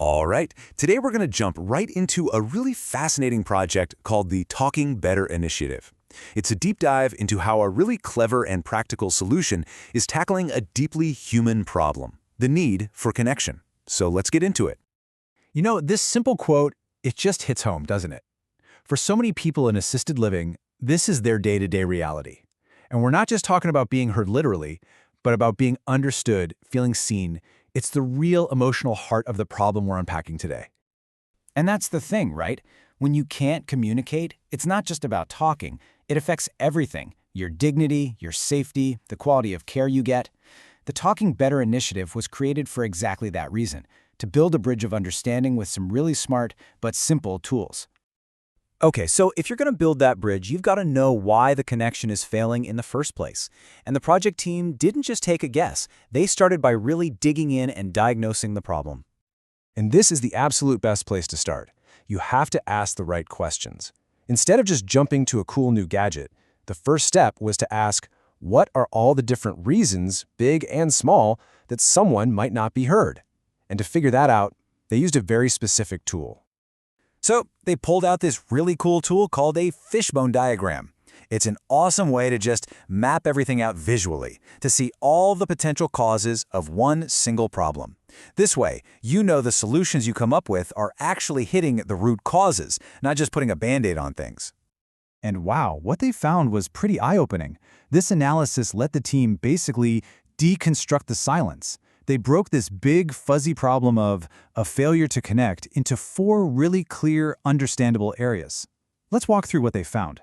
All right, today we're going to jump right into a really fascinating project called the Talking Better Initiative. It's a deep dive into how a really clever and practical solution is tackling a deeply human problem, the need for connection. So let's get into it. You know, this simple quote, it just hits home, doesn't it? For so many people in assisted living, this is their day-to-day reality. And we're not just talking about being heard literally, but about being understood, feeling seen. It's the real emotional heart of the problem we're unpacking today. And that's the thing, right? When you can't communicate, it's not just about talking. It affects everything: your dignity, your safety, the quality of care you get. The Talking Better initiative was created for exactly that reason, to build a bridge of understanding with some really smart but simple tools. Okay, so if you're going to build that bridge, you've got to know why the connection is failing in the first place. And the project team didn't just take a guess. They started by really digging in and diagnosing the problem. And this is the absolute best place to start. You have to ask the right questions. Instead of just jumping to a cool new gadget, the first step was to ask, what are all the different reasons, big and small, that someone might not be heard? And to figure that out, they used a very specific tool. So they pulled out this really cool tool called a fishbone diagram. It's an awesome way to just map everything out visually, to see all the potential causes of one single problem. This way, you know the solutions you come up with are actually hitting the root causes, not just putting a Band-Aid on things. And wow, what they found was pretty eye-opening. This analysis let the team basically deconstruct the silence. They broke this big, fuzzy problem of a failure to connect into 4 really clear, understandable areas. Let's walk through what they found.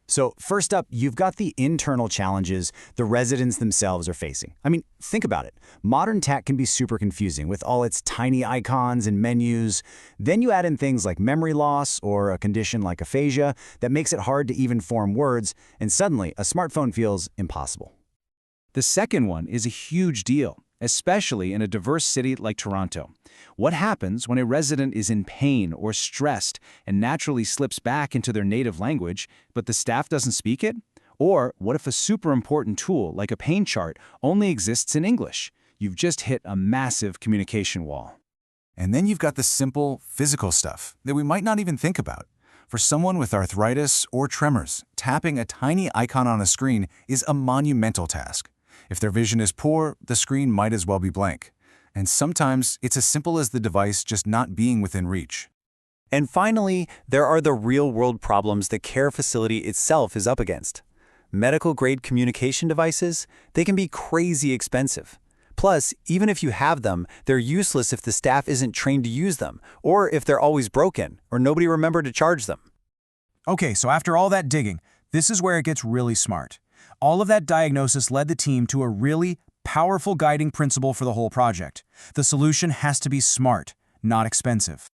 So first up, you've got the internal challenges the residents themselves are facing. I mean, think about it. Modern tech can be super confusing with all its tiny icons and menus. Then you add in things like memory loss or a condition like aphasia that makes it hard to even form words, and suddenly a smartphone feels impossible. The second one is a huge deal, especially in a diverse city like Toronto. What happens when a resident is in pain or stressed and naturally slips back into their native language, but the staff doesn't speak it? Or what if a super important tool like a pain chart only exists in English? You've just hit a massive communication wall. And then you've got the simple physical stuff that we might not even think about. For someone with arthritis or tremors, tapping a tiny icon on a screen is a monumental task. If their vision is poor, the screen might as well be blank. And sometimes it's as simple as the device just not being within reach. And finally, there are the real-world problems the care facility itself is up against. Medical-grade communication devices, they can be crazy expensive. Plus, even if you have them, they're useless if the staff isn't trained to use them, or if they're always broken, or nobody remembered to charge them. Okay, so after all that digging, this is where it gets really smart. All of that diagnosis led the team to a really powerful guiding principle for the whole project. The solution has to be smart, not expensive.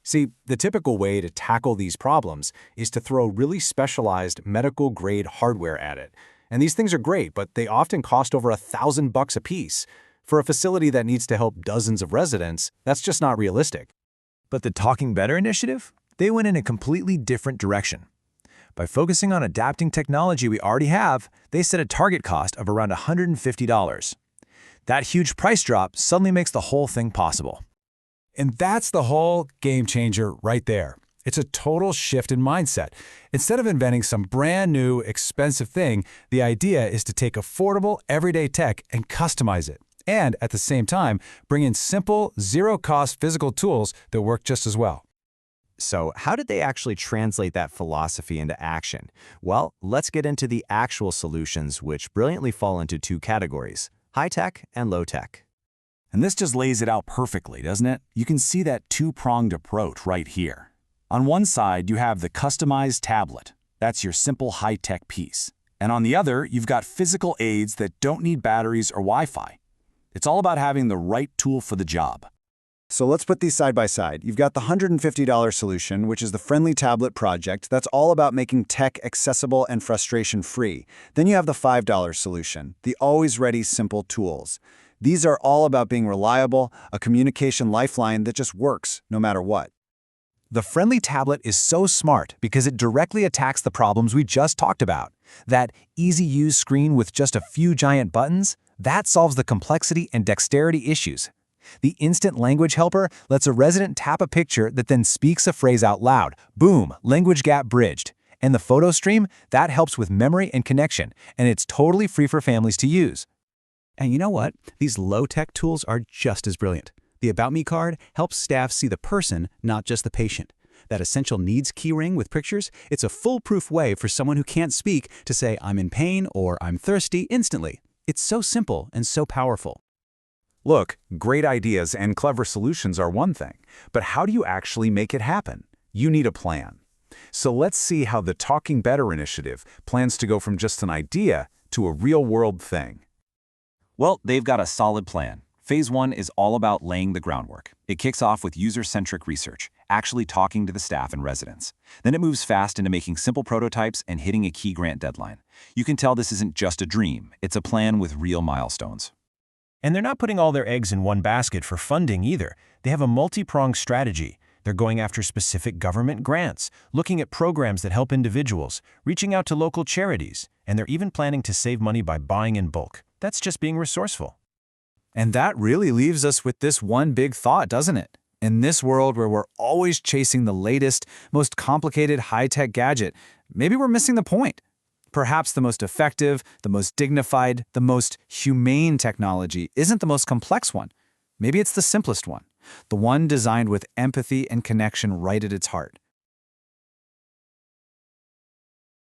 See, the typical way to tackle these problems is to throw really specialized medical-grade hardware at it. And these things are great, but they often cost over $1,000 a piece. For a facility that needs to help dozens of residents, that's just not realistic. But the Talking Better initiative? They went in a completely different direction. By focusing on adapting technology we already have, they set a target cost of around $150. That huge price drop suddenly makes the whole thing possible. And that's the whole game changer right there. It's a total shift in mindset. Instead of inventing some brand new, expensive thing, the idea is to take affordable, everyday tech and customize it. And at the same time, bring in simple, zero-cost physical tools that work just as well. So how did they actually translate that philosophy into action? Well, let's get into the actual solutions, which brilliantly fall into 2 categories: high-tech and low-tech. And this just lays it out perfectly, doesn't it? You can see that 2-pronged approach right here. On one side, you have the customized tablet. That's your simple high-tech piece. And on the other, you've got physical aids that don't need batteries or Wi-Fi. It's all about having the right tool for the job. So let's put these side by side. You've got the $150 solution, which is the Friendly Tablet project. That's all about making tech accessible and frustration-free. Then you have the $5 solution, the always-ready simple tools. These are all about being reliable, a communication lifeline that just works no matter what. The Friendly Tablet is so smart because it directly attacks the problems we just talked about. That easy-use screen with just a few giant buttons, that solves the complexity and dexterity issues. The instant language helper lets a resident tap a picture that then speaks a phrase out loud. Boom, language gap bridged. And the photo stream, that helps with memory and connection, and it's totally free for families to use. And you know what? These low-tech tools are just as brilliant. The About Me card helps staff see the person, not just the patient. That essential needs keyring with pictures, it's a foolproof way for someone who can't speak to say, "I'm in pain" or "I'm thirsty" instantly. It's so simple and so powerful. Look, great ideas and clever solutions are one thing, but how do you actually make it happen? You need a plan. So let's see how the Talking Better initiative plans to go from just an idea to a real-world thing. Well, they've got a solid plan. Phase 1 is all about laying the groundwork. It kicks off with user-centric research, actually talking to the staff and residents. Then it moves fast into making simple prototypes and hitting a key grant deadline. You can tell this isn't just a dream, it's a plan with real milestones. And they're not putting all their eggs in one basket for funding either. They have a multi-pronged strategy. They're going after specific government grants, looking at programs that help individuals, reaching out to local charities, and they're even planning to save money by buying in bulk. That's just being resourceful. And that really leaves us with this one big thought, doesn't it? In this world where we're always chasing the latest, most complicated high-tech gadget, maybe we're missing the point. Perhaps the most effective, the most dignified, the most humane technology isn't the most complex one. Maybe it's the simplest one, the one designed with empathy and connection right at its heart.